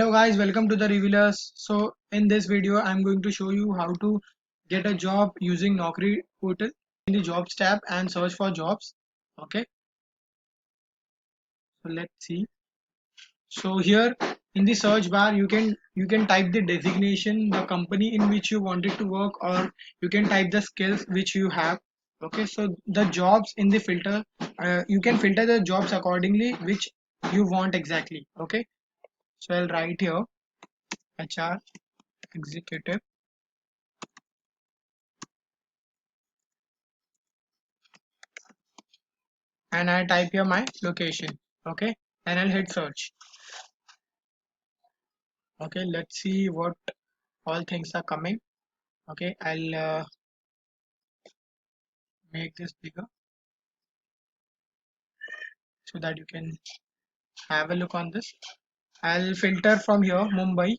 Hello guys, welcome to the Revealers. So in this video, I'm going to show you how to get a job using Naukri portal in the jobs tab and search for jobs. Okay, so let's see. So here in the search bar, you can type the designation, the company in which you wanted to work, or you can type the skills which you have. Okay, so the jobs in the filter, you can filter the jobs accordingly which you want exactly. Okay, so I'll write here HR executive and I type here my location. Okay, and I'll hit search. Okay, let's see what all things are coming. Okay, I'll make this bigger so that you can have a look on this. I'll filter from here Mumbai.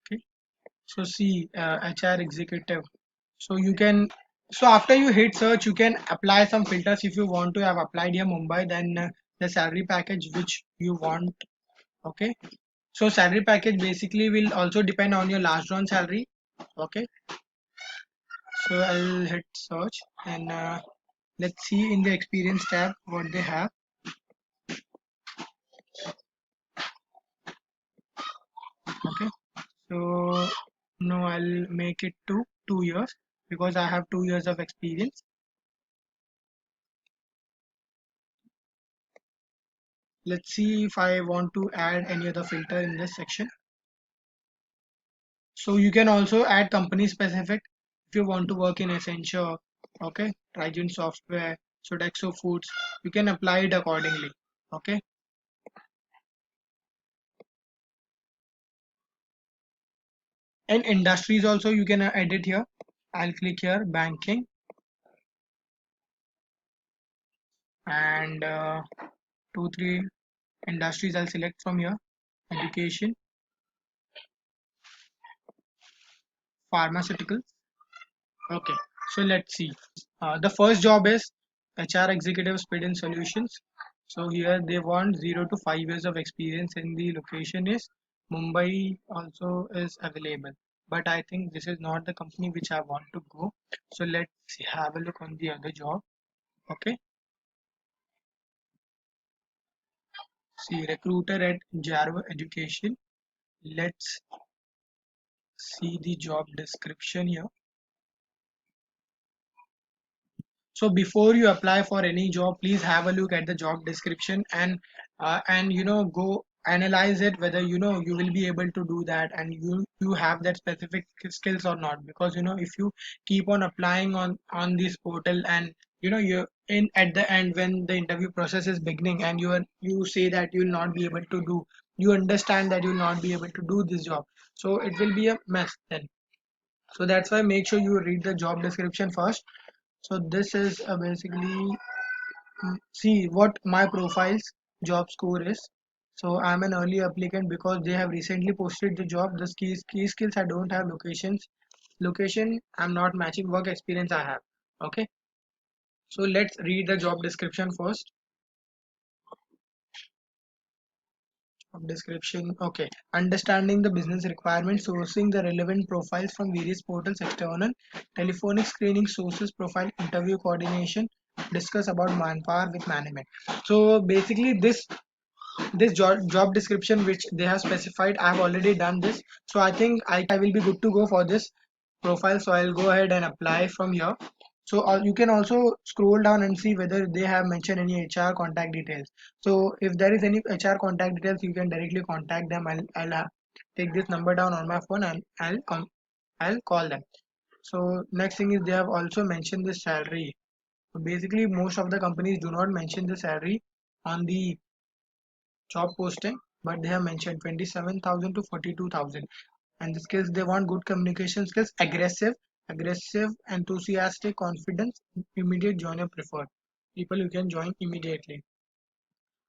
Okay, so see HR executive. So you can, so after you hit search, you can apply some filters if you want to have applied here Mumbai, then the salary package which you want. Okay, so salary package basically will also depend on your last drawn salary. Okay, so I'll hit search and let's see in the experience tab what they have. Okay, so no, I'll make it to 2 years because I have 2 years of experience. Let's see if I want to add any other filter in this section. So you can also add company specific if you want to work in Accenture, okay, Trigen Software, Sodexo Foods, you can apply it accordingly. Okay, and industries also you can edit here. I'll click here banking and 2 3 industries I'll select from here: education, pharmaceuticals. Okay, so let's see. The first job is HR executive speed and solutions. So here they want 0 to 5 years of experience, and the location is Mumbai also is available. But I think this is not the company which I want to go. So let's have a look on the other job. Okay, see recruiter at Jarva Education. Let's see the job description here. So before you apply for any job, please have a look at the job description and go analyze it whether you will be able to do that and you have that specific skills or not. Because if you keep on applying on this portal and you're in at the end when the interview process is beginning and you say that you'll not be able to do, you understand that you'll not be able to do this job, so it will be a mess then. So that's why make sure you read the job description first. So this is basically see what my profile's job score is. So I'm an early applicant because they have recently posted the job. The key skills I don't have, location I'm not matching, work experience I have. Okay, so let's read the job description first. Job description. Okay, understanding the business requirements, sourcing the relevant profiles from various portals, external, telephonic screening, sources, profile, interview coordination, discuss about manpower with management. So basically this job description which they have specified, I have already done this, so I think I will be good to go for this profile. So I'll go ahead and apply from here. So you can also scroll down and see whether they have mentioned any HR contact details. So if there is any HR contact details, you can directly contact them. I'll take this number down on my phone and I'll call them. So next thing is they have also mentioned the salary. So basically most of the companies do not mention the salary on the job posting, but they have mentioned 27,000 to 42,000. And the skills they want: good communication skills, aggressive, enthusiastic, confidence, immediate joiner preferred. People who can join immediately.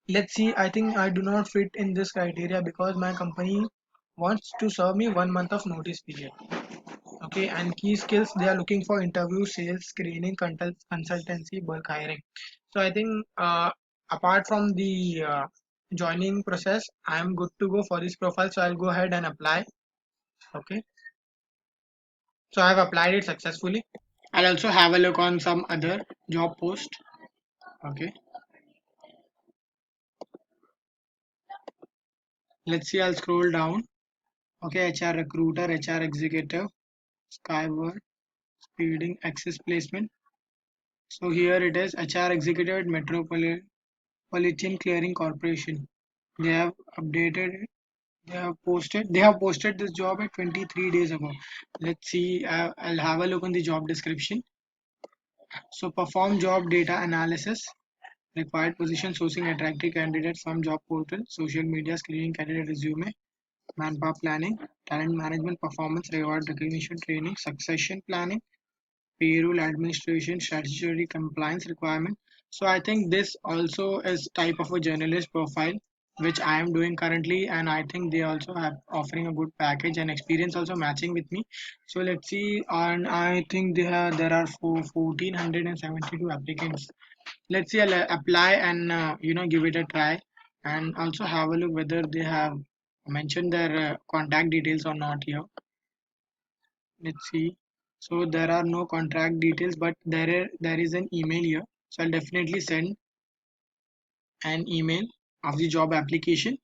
Let's see. I think I do not fit in this criteria because my company wants to serve me 1 month of notice period. Okay, and key skills they are looking for: interview, sales, screening, consultancy, bulk hiring. So I think apart from the joining process. I am good to go for this profile, so I'll go ahead and apply. Okay, so I have applied it successfully. I'll also have a look on some other job post. Okay, let's see. I'll scroll down. Okay, HR recruiter, HR executive, Skyward, speeding, access placement. So here it is, HR executive at Metropolitan Clearing Corporation. They have updated it. They have posted this job at 23 days ago. Let's see. I'll have a look on the job description. So perform job data analysis, required position, sourcing attractive candidates from job portal, social media, screening candidate resume, manpower planning, talent management, performance, reward recognition, training, succession planning, payroll administration, statutory compliance requirement. So I think this also is type of a journalist profile which I am doing currently, and I think they also have offering a good package and experience also matching with me. So let's see, and I think there are 1472 applicants. Let's see, I'll apply and give it a try, and also have a look whether they have mentioned their contact details or not here. Let's see. So there are no contract details, but there is an email here. So I'll definitely send an email of the job application.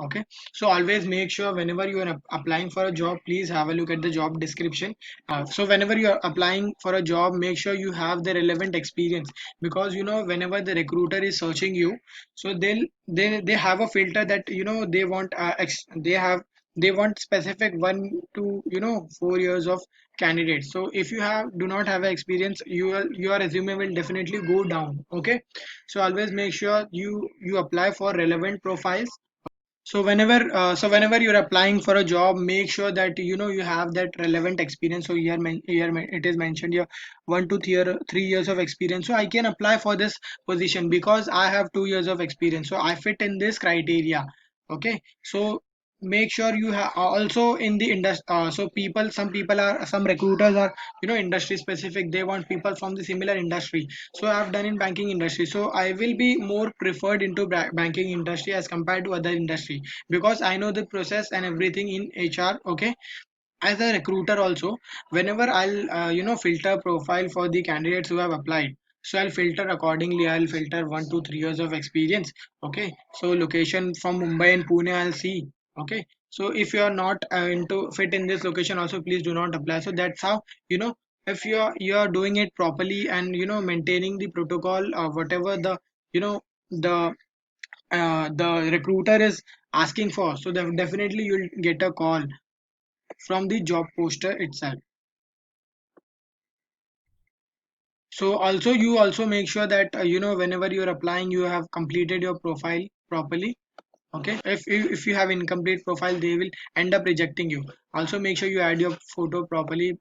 Okay, so always make sure whenever you are applying for a job, please have a look at the job description. So whenever you are applying for a job, make sure you have the relevant experience, because whenever the recruiter is searching you, so they have a filter that they want they want specific 1 to 4 years of candidates. So if you do not have experience, your resume will definitely go down. Okay, so always make sure you apply for relevant profiles. So whenever you're applying for a job, make sure that you have that relevant experience. So it is mentioned here 1 to 3 years of experience. So I can apply for this position because I have 2 years of experience. So I fit in this criteria. Okay, so make sure you have also in the industry. So some recruiters are industry specific. They want people from the similar industry. So I've done in banking industry. So I will be more preferred into banking industry as compared to other industry, because I know the process and everything in HR. Okay, as a recruiter also, whenever I'll filter profile for the candidates who have applied, so I'll filter accordingly. I'll filter 1 to 3 years of experience. Okay, so location from Mumbai and Pune I'll see. Okay, so if you are not into fit in this location also, please do not apply. So that's how if you are doing it properly and maintaining the protocol, whatever the the recruiter is asking for, so definitely you'll get a call from the job poster itself. So also you also make sure that whenever you're applying, you have completed your profile properly. Okay, if you have incomplete profile, they will end up rejecting you. Also make sure you add your photo properly.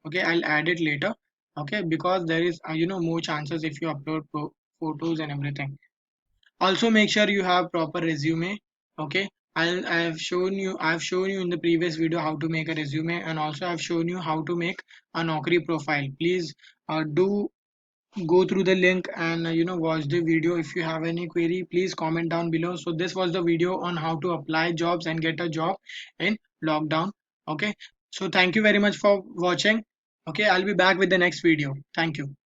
Okay, I'll add it later. Okay, because there is more chances if you upload photos and everything. Also make sure you have proper resume. Okay, I've shown you in the previous video how to make a resume, and also I've shown you how to make a Naukri profile. Please do go through the link and watch the video. If you have any query, please comment down below. So this was the video on how to apply jobs and get a job in lockdown. Okay, so thank you very much for watching. Okay, I'll be back with the next video. Thank you.